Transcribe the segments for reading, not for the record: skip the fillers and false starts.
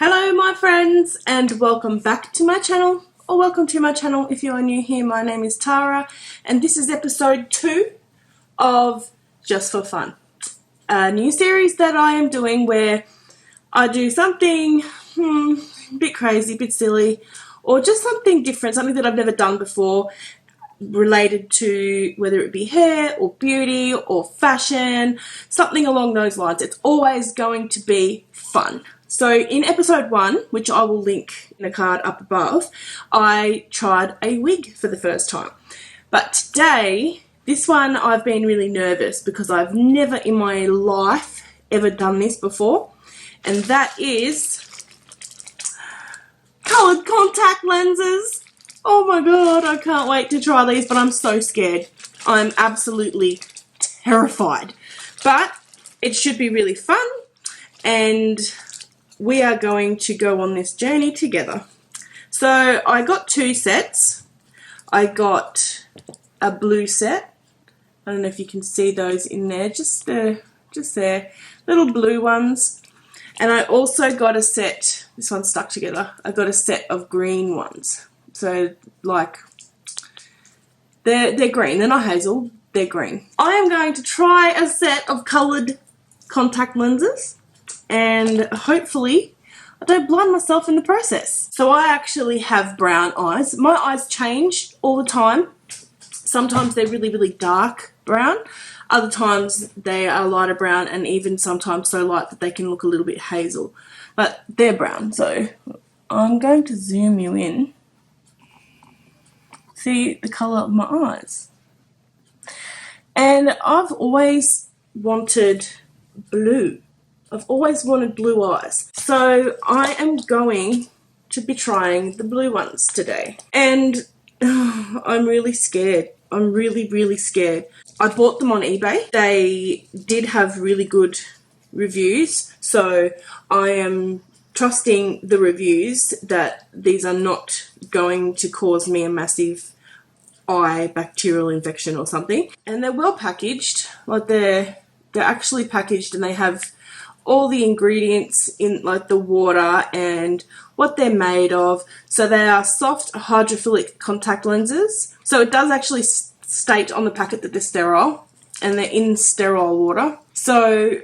Hello my friends and welcome back to my channel, or welcome to my channel if you are new here. My name is Tara and this is episode 2 of Just for Fun, a new series that I am doing where I do something a bit crazy, a bit silly, or just something different, something that I've never done before, related to whether it be hair or beauty or fashion, something along those lines. It's always going to be fun. So in episode 1, which I will link in a card up above, I tried a wig for the first time. But today, this one I've been really nervous because I've never in my life ever done this before. And that is coloured contact lenses. Oh my god, I can't wait to try these, but I'm so scared. I'm absolutely terrified. But it should be really fun, and we are going to go on this journey together. So I got 2 sets. I got a blue set. I don't know if you can see those in there, just there, little blue ones. And I also got a set, this one's stuck together, I got a set of green ones. So, like, they're green. They're not hazel. They're green. I am going to try a set of coloured contact lenses, and hopefully I don't blind myself in the process. So I actually have brown eyes. My eyes change all the time. Sometimes they're really, really dark brown. Other times they are lighter brown, and even sometimes so light that they can look a little bit hazel. But they're brown, so I'm going to zoom you in. See the colour of my eyes. And I've always wanted blue. I've always wanted blue eyes. So I am going to be trying the blue ones today. And I'm really scared. I'm really, really scared. I bought them on eBay. They did have really good reviews. So I am trusting the reviews that these are not going to cause me a massive eye bacterial infection or something. And they're well packaged. Like they're actually packaged, and they have all the ingredients in, like the water and what they're made of. So they are soft hydrophilic contact lenses. So it does actually state on the packet that they're sterile, and they're in sterile water. So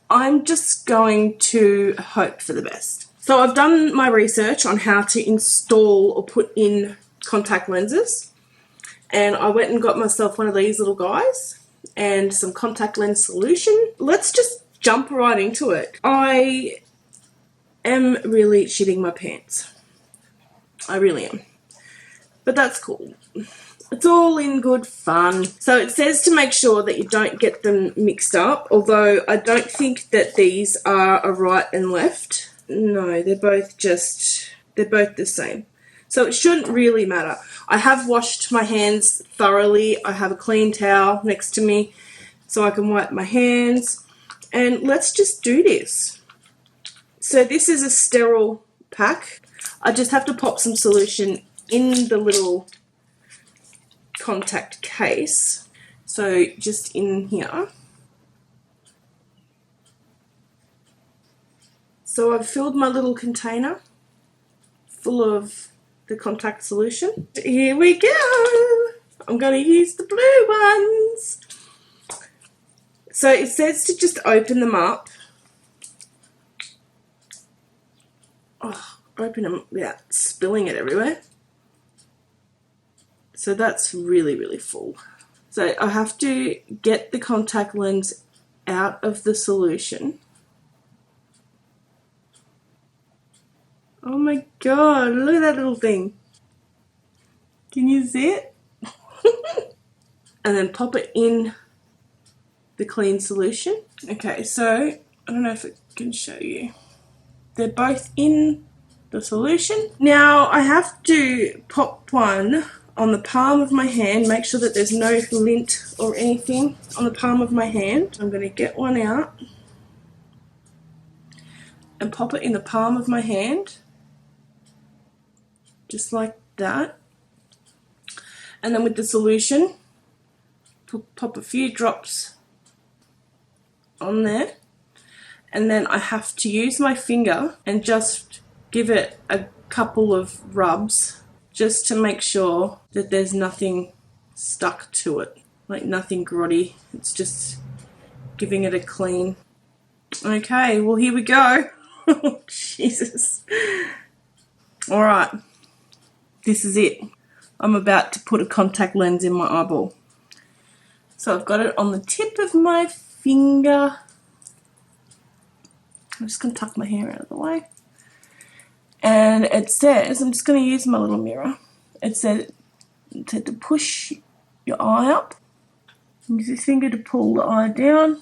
I'm just going to hope for the best. So I've done my research on how to install or put in contact lenses, and I went and got myself one of these little guys and some contact lens solution. Let's just jump right into it. I am really shitting my pants. I really am. But that's cool. It's all in good fun. So it says to make sure that you don't get them mixed up, although I don't think that these are a right and left. No, they're both the same. So it shouldn't really matter. I have washed my hands thoroughly. I have a clean towel next to me so I can wipe my hands. And let's just do this. So this is a sterile pack. I just have to pop some solution in the little contact case. So just in here. So I've filled my little container full of the contact solution. Here we go. I'm going to use the blue ones. So it says to just open them up. Oh, open them without spilling it everywhere. So that's really, really full. So I have to get the contact lens out of the solution. Oh my god, look at that little thing. Can you see it? And then pop it in the clean solution. Okay, so I don't know if it can show you. They're both in the solution. Now I have to pop one on the palm of my hand, make sure that there's no lint or anything on the palm of my hand. I'm going to get one out and pop it in the palm of my hand. Just like that. And then with the solution, pop a few drops on there. and then I have to use my finger and just give it a couple of rubs just to make sure that there's nothing stuck to it, like nothing grotty. It's just giving it a clean. Okay, well, here we go. Jesus. All right, this is it. I'm about to put a contact lens in my eyeball. So I've got it on the tip of my finger. I'm just going to tuck my hair out of the way. And it says, I'm just going to use my little mirror. It said to push your eye up. Use your finger to pull the eye down.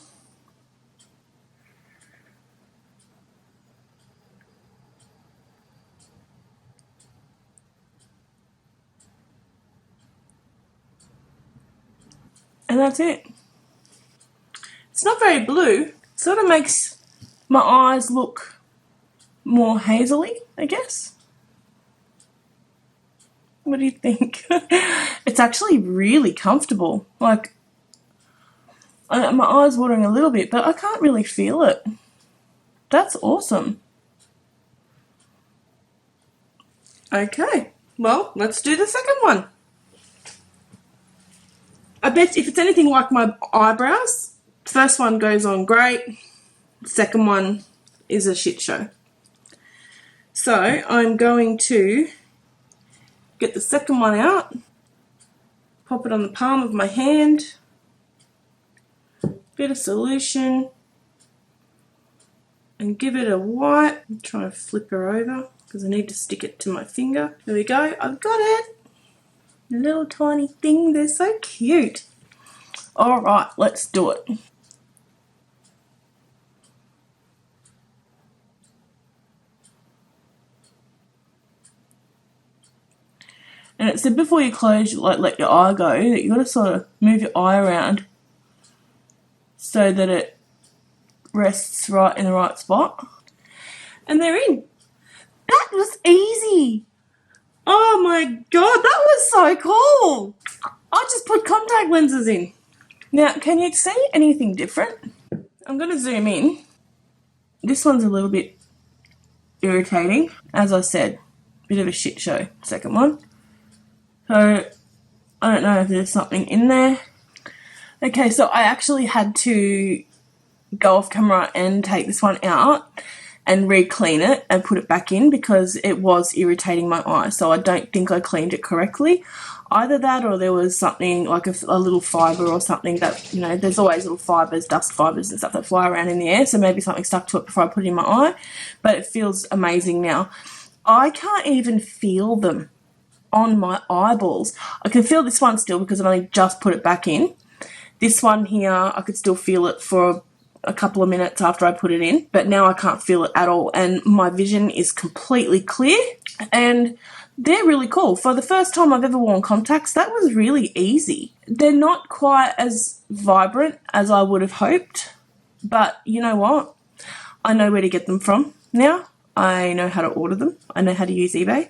And that's it. It's not very blue. It sort of makes my eyes look more hazily, I guess. What do you think? It's actually really comfortable. Like, my eye's watering a little bit, but I can't really feel it. That's awesome. Okay, well, let's do the second one. I bet if it's anything like my eyebrows, the first one goes on great, the second one is a shit show. So I'm going to get the second one out, pop it on the palm of my hand, bit of solution, and give it a wipe. I'm trying to flip her over because I need to stick it to my finger. There we go, I've got it. Little tiny thing, they're so cute. All right, let's do it. And it said before you close, like let your eye go, that you got to sort of move your eye around so that it rests right in the right spot. And they're in. That was easy. Oh my God, that was so cool. I just put contact lenses in. Now, can you see anything different? I'm going to zoom in. This one's a little bit irritating. As I said, bit of a shit show, second one. So, I don't know if there's something in there. Okay, so I actually had to go off camera and take this one out and re-clean it and put it back in because it was irritating my eye. So I don't think I cleaned it correctly. Either that or there was something like a little fibre or something that, you know, there's always little fibres, dust fibres and stuff that fly around in the air. So maybe something stuck to it before I put it in my eye. But it feels amazing now. I can't even feel them on my eyeballs. I can feel this one still because I've only just put it back in. This one here, I could still feel it for a couple of minutes after I put it in, but now I can't feel it at all, and my vision is completely clear, and they're really cool. For the first time I've ever worn contacts, that was really easy. They're not quite as vibrant as I would have hoped, but you know what? I know where to get them from now. I know how to order them. I know how to use eBay.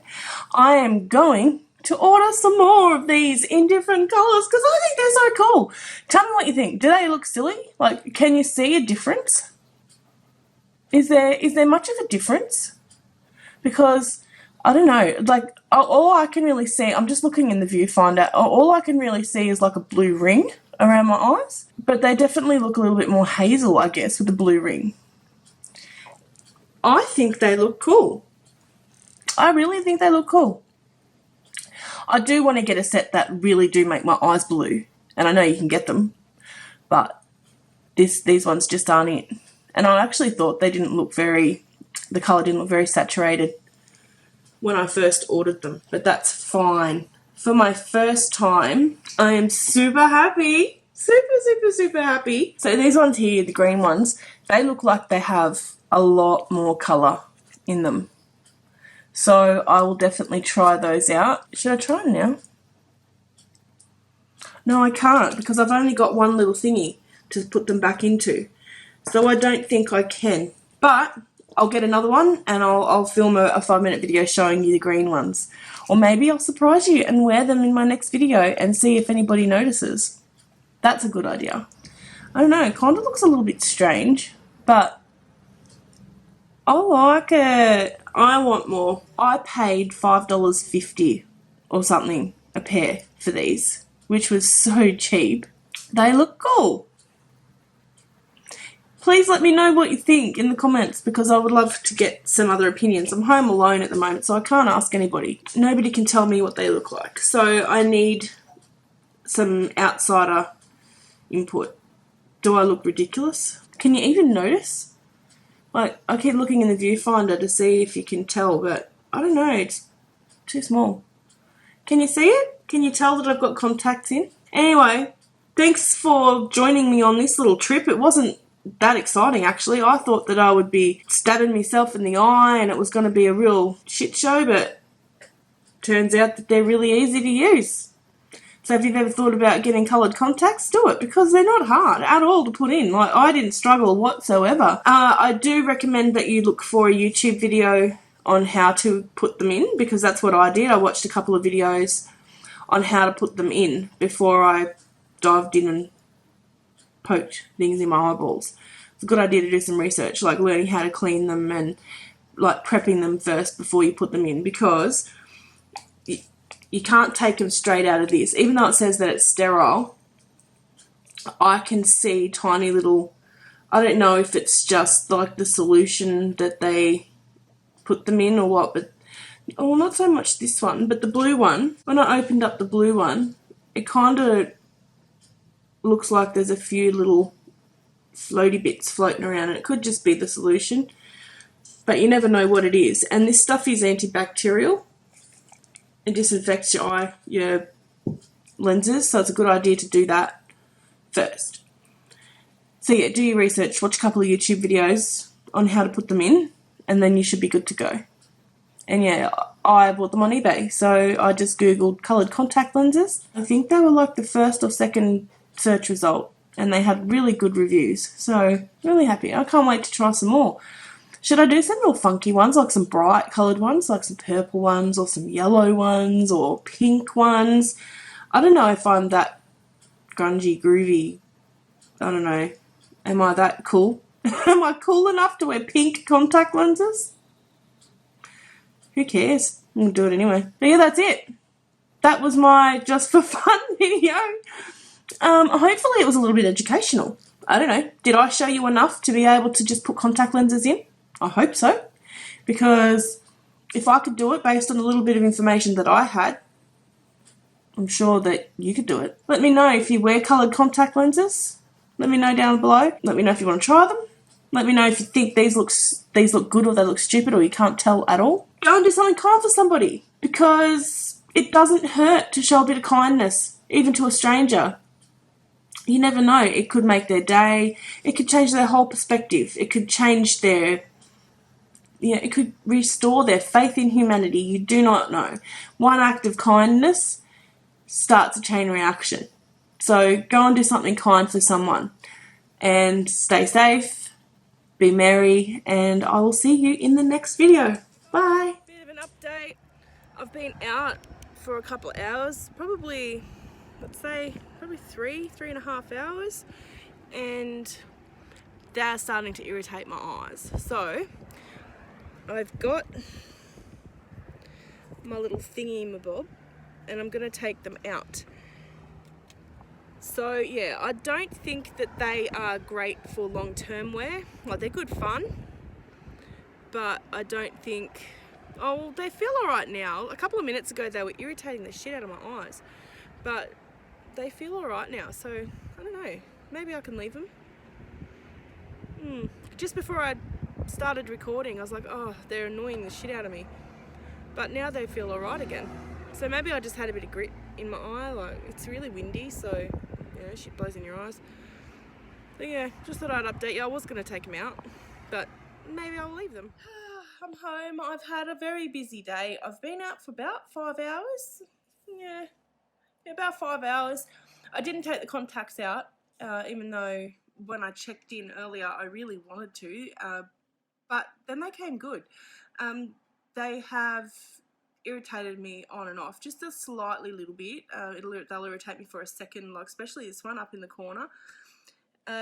I am going to order some more of these in different colours because I think they're so cool. Tell me what you think. Do they look silly? Like, can you see a difference? Is there much of a difference? Because, I don't know, like, all I can really see, I'm just looking in the viewfinder, all I can really see is like a blue ring around my eyes, but they definitely look a little bit more hazel, I guess, with the blue ring. I think they look cool. I really think they look cool. I do want to get a set that really do make my eyes blue, and I know you can get them, but these ones just aren't it. And I actually thought the colour didn't look very saturated when I first ordered them, but that's fine. For my first time, I am super happy. Super happy. So these ones here, the green ones, they look like they have a lot more colour in them. So I will definitely try those out. Should I try them now? No, I can't because I've only got one little thingy to put them back into. So I don't think I can. But I'll get another one and I'll film a 5-minute video showing you the green ones. Or maybe I'll surprise you and wear them in my next video and see if anybody notices. That's a good idea. I don't know, it kind of looks a little bit strange, but I like it. I want more. I paid $5.50 or something a pair for these, which was so cheap. They look cool. Please let me know what you think in the comments because I would love to get some other opinions. I'm home alone at the moment, so I can't ask anybody. Nobody can tell me what they look like. So I need some outsider input. Do I look ridiculous? Can you even notice? Like, I keep looking in the viewfinder to see if you can tell, but I don't know, it's too small. Can you see it? Can you tell that I've got contacts in? Anyway, thanks for joining me on this little trip. It wasn't that exciting, actually. I thought that I would be stabbing myself in the eye and it was going to be a real shit show, but turns out that they're really easy to use. So if you've ever thought about getting coloured contacts, do it because they're not hard at all to put in. Like, I didn't struggle whatsoever. I do recommend that you look for a YouTube video on how to put them in because that's what I did. I watched a couple of videos on how to put them in before I dived in and poked things in my eyeballs. It's a good idea to do some research, like learning how to clean them and like prepping them first before you put them in because you can't take them straight out of this. Even though it says that it's sterile, I can see tiny little, I don't know if it's just like the solution that they put them in or what, but oh, not so much this one, but the blue one. When I opened up the blue one, it kind of looks like there's a few little floaty bits floating around, and it could just be the solution, but you never know what it is. And this stuff is antibacterial. It disinfects your lenses, so it's a good idea to do that first. So yeah, do your research, watch a couple of YouTube videos on how to put them in, and then you should be good to go. And yeah, I bought them on eBay, so I just googled coloured contact lenses. I think they were like the first or second search result, and they had really good reviews, so really happy. I can't wait to try some more. Should I do some real funky ones, like some bright coloured ones, like some purple ones, or some yellow ones, or pink ones? I don't know if I'm that grungy, groovy. I don't know. Am I that cool? Am I cool enough to wear pink contact lenses? Who cares? I'm going to do it anyway. But yeah, that's it. That was my just for fun video. Hopefully it was a little bit educational. I don't know. Did I show you enough to be able to just put contact lenses in? I hope so. Because if I could do it based on a little bit of information that I had, I'm sure that you could do it. Let me know if you wear coloured contact lenses. Let me know down below. Let me know if you want to try them. Let me know if you think these look good or they look stupid or you can't tell at all. Go and do something kind for somebody because it doesn't hurt to show a bit of kindness, even to a stranger. You never know. It could make their day. It could change their whole perspective. It could change it could restore their faith in humanity. You do not know. One act of kindness starts a chain reaction. So go and do something kind for someone. And stay safe, be merry, and I will see you in the next video. Bye. Bit of an update. I've been out for a couple of hours, probably, let's say, probably 3.5 hours, and they're starting to irritate my eyes. So I've got my little thingy-mabob, and I'm going to take them out. So yeah, I don't think that they are great for long-term wear. Like, they're good fun, but I don't think, oh, they feel alright now. A couple of minutes ago they were irritating the shit out of my eyes, but they feel alright now, so I don't know, maybe I can leave them. Just before I started recording I was like, oh, they're annoying the shit out of me, but now they feel alright again. So maybe I just had a bit of grit in my eye. Like, it's really windy, so shit blows in your eyes. So yeah, just thought I'd update you. I was going to take them out, but maybe I'll leave them. I'm home. I've had a very busy day. I've been out for about 5 hours. Yeah, about 5 hours. I didn't take the contacts out, even though when I checked in earlier I really wanted to, but then they came good. They have irritated me on and off, just a slightly little bit. They'll irritate me for a second, like especially this one up in the corner.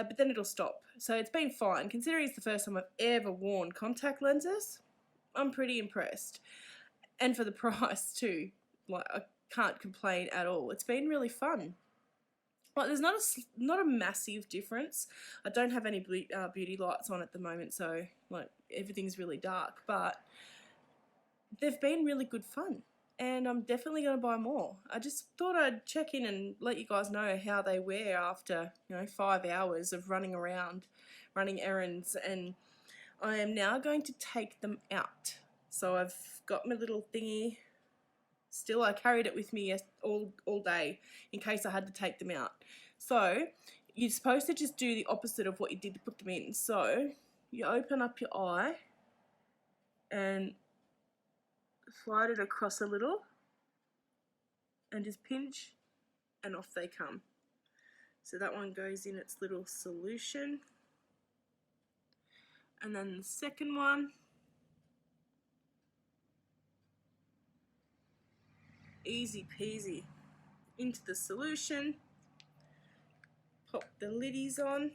but then it'll stop. So it's been fine. Considering it's the first time I've ever worn contact lenses, I'm pretty impressed. And for the price too, like, I can't complain at all. It's been really fun. Like, there's not a massive difference. I don't have any beauty lights on at the moment, so like everything's really dark, but they've been really good fun, and I'm definitely going to buy more. I just thought I'd check in and let you guys know how they wear after, 5 hours of running around, running errands, and I am now going to take them out. So I've got my little thingy. Still, I carried it with me all day in case I had to take them out. So you're supposed to just do the opposite of what you did to put them in. So you open up your eye and slide it across a little and just pinch, and off they come. So that one goes in its little solution. And then the second one, easy peasy, into the solution, pop the liddies on,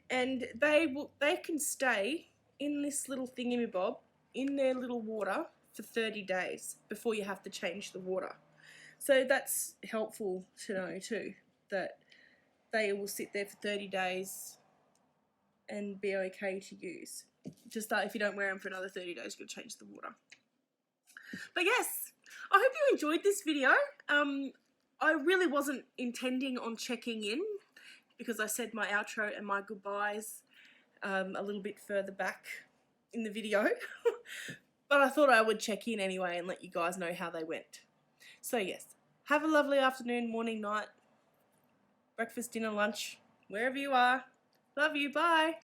and they can stay in this little thingamabob in their little water for 30 days before you have to change the water. So that's helpful to know too, that they will sit there for 30 days and be okay to use. Just that if you don't wear them for another 30 days, you'll change the water. But yes, I hope you enjoyed this video. I really wasn't intending on checking in because I said my outro and my goodbyes a little bit further back in the video. But I thought I would check in anyway and let you guys know how they went. So yes, have a lovely afternoon, morning, night, breakfast, dinner, lunch, wherever you are. Love you, bye.